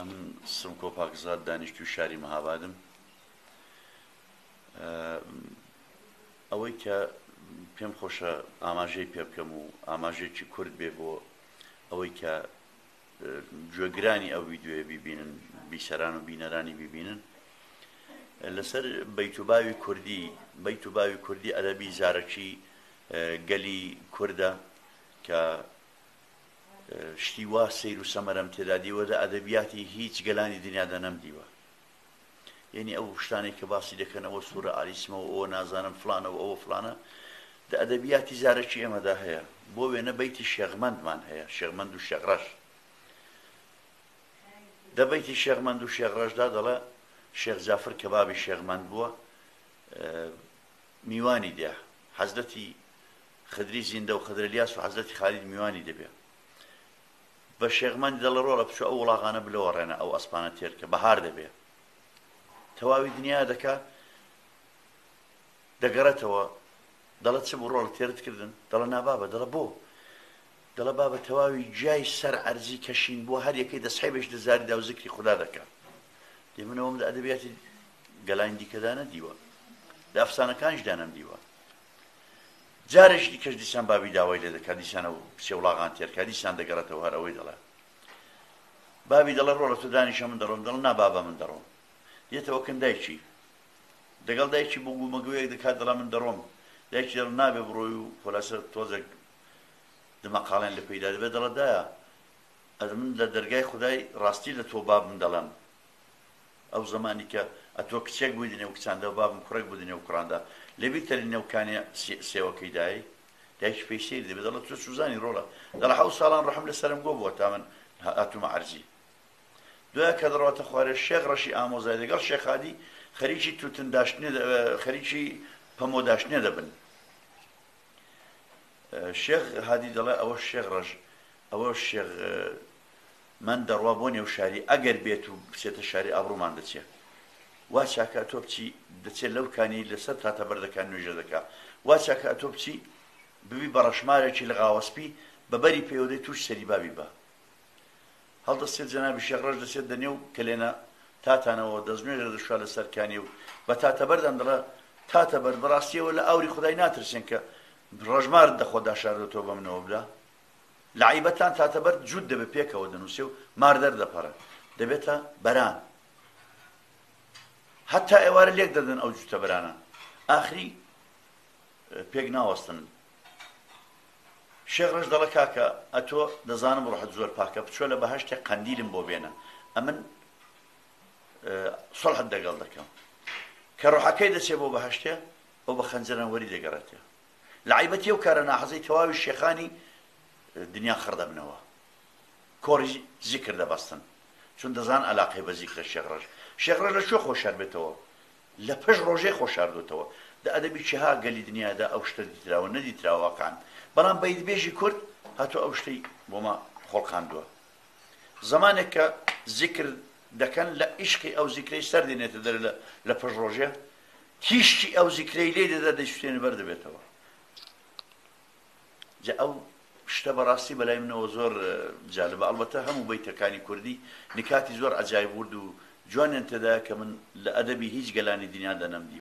من سمکۆ پاکزاد دانیشتووی شاری مەهابادم. ئەوەی کە پێم خۆشە ئاماژەی پێ بکەم و ئاماژێکی کورد بێ بۆ ئەوەی کە گوێگرانی ئەو ڤیدیۆیە بیبینن، بیسەران و بینەرانی بیبینن لەسەر بەیتوباوی کوردی ئەدەبی زارەکی گەلی کوردە کە شتی وا سەیر و سەمەرەم تێدا دیوەدا ئەدەبیاتی هیچ گەلانی دنیادا نەمدیوە. یعنی ئەو شتانێک کە باسی دەکەنەوە سوورە ئالیسمەوە ئەوە نازانم فلانەوە ئەوە فلانە دە ئەدەبیاتی زارەکی ئێمەدا هەیە. بۆ وێنە بەیتی شێغمەندمان هەیە، شێغمەند و شێغڕەش. دە بەیتی شێغمەند و شێغڕەشدا دەڵێ شێخ جافر کە بابی شێغمەند بووە میوانی دێ، حەزرەتی خدری زیندە و خدرەلیاس و حەزرەتی خالید میوانی دەبێ. بە شێغمەندی دەڵێ ڕۆڵە بچۆ ئەو وڵاغانە بلەوە ڕێنە ئەو ئەسپانە تێر کە بەهار دەبێ. تەواوی دنیا دەکا دەگەڕێتەوە دەڵێت چ بوو ڕۆڵە تێرت کردن؟ دەڵێ نابابە. دەڵێ بۆ؟ دەڵێ بابە تەواوی جای سەر عەرزی کەشین بووە هەر یەکەی دەسحێبش دەزاریدا و زیکری خوددا دەکات. دێ منەوەم لە ئەدەبیاتی گەلانی دیکەدا نەدیوە، لە ئەفسانەکانیشدا نەمدیوە. جارێکی دیکەش دیسان بابی داوای لێ دەکات، دیسانە کچێ وڵاغان تێرکا، دیسان دەگەڕێتەوە هەر ئەوەی دەڵێ. بابی دەڵێ ڕۆڵە تۆ دانیشە من دەڕۆم، دەڵێ نا بابە من دەڕۆم. دێتەوە کەن دایکی دەگەڵ دایکی بۆ گومەگوەیەک دەکات دەڵێ من دەڕۆم. دایکی دەڵێ نابێ بڕۆی و خۆلاسە تۆزێک دمەقاڵێن لە پەیدا دەبێت. دەڵێ دایە من لە دەرگای خودای ڕاستی لە تۆ بابم دەڵێم. ئەو زمانی کە ئەتۆ کچێک بوویدنێ و کچاندا و بابم کوڕێک بوودنێ و کوڕاندا لەبی تەری نێوکانی سێوەکەی دایی دایکی پێی سەیر دەبێت. دەڵێ تۆ سوزانی ڕۆڵە. دەڵێ 7 ساڵان ڕەحم لەسەرم گۆ بووە تا من هاتوومە عەرزی. دوایە کە دەڕۆتە خوارێ شێخ ڕەشی ئامۆزای لەگەڵ شێخ هادی خەریکی توتنداشتنێ خەریکی پەمۆداشتنێ دەبن. شێخ هادی دەڵێ ئەوە شێخ ڕەش ئەوە شێخ من دەڕوا بۆ نێو شاری ئەگەر بێت و بچێتە شاری ئابڕوومان دەچێت. وا چاکە تۆ بچی دەچێت لەو کانی لەسەر تاتە بەردەکان نوێژە دەکا. وا چاکە تۆ بچی ببی بە ڕەشمارێکی لە غاوەسپی بەبەری پێوەدەی توش سەری بابی بە. هەڵدەستێت جەنابی شێخ ڕەش دەچێت دەنێو کلێنە تاتانەوە دەستنوێژە دەشوا لەسەر کانی و بە تاتەبەردان دەڵێ تاتەبەر بەڕاستیەوە لە ئاوری خودای ناترسێن کە ڕەژمارت دەخۆ داشاردەتەوە بە منەوە بدا. لە عیبەتان تاتەبەر جوود دەبێت پێکەوە دەنووسێ و ماردەر دەپەڕە دەبێتە بەران. هەتا ئێوارە لێک دەدەن ئەو جوتە بەرانە ئاخری پێک ناوەستن. شێخ ڕەش دەڵێ کاکە ئەتۆ دەزانم ڕۆحت زۆر پاکە بچۆ لە بەهەشتێک قەندیلم بۆ بێنە ئەمن سڵحت دەگەڵ دەکەم. کە ڕۆحەکەی دەچێت بۆ بەهەشتێ ئەو بە خەنجەران وەری دەگەڕێتێ. لە عیبەتی ئەو کارە ناحەزەی تەواوی شێخانی دنیا خڕدەبنەوە کۆڕی زیکر دەبەستن چون دەزان عەلاقەی بە زیکرە شێخ ڕەش. شێخ ڕەش لە کوێ خۆشار بێتەوە؟ لە پێش ڕۆژەی خۆشاردوتەوە. دە ئەدەبی چها گەلی دنیادا ئەو شتە دیتراوە نەدیتراوە واقعەن. بەڵام بەیدبێژی کورد هاتۆ ئەو شتەی بۆمە خۆڵقاندووە. زمانێک کە زیکر دەکەن لە عیشقی ئەو زیکرەی سەردێنێتە دەر لە پێش ڕۆژێ تیشتی ئەو زیکرەی لێ دەدا دەیسوێنێ بەردەبێتەوە. جا ئەو شتە بەڕاستی بەلای منەوە زۆر جالبە. ئەڵبەتە هەموو بەیتەکانی کوردی نکاتی زۆر عەجایب ورد و جوانیان تێدایە کە من لە ئەدەبی هیچ گەلانی دنیادا نەمدی.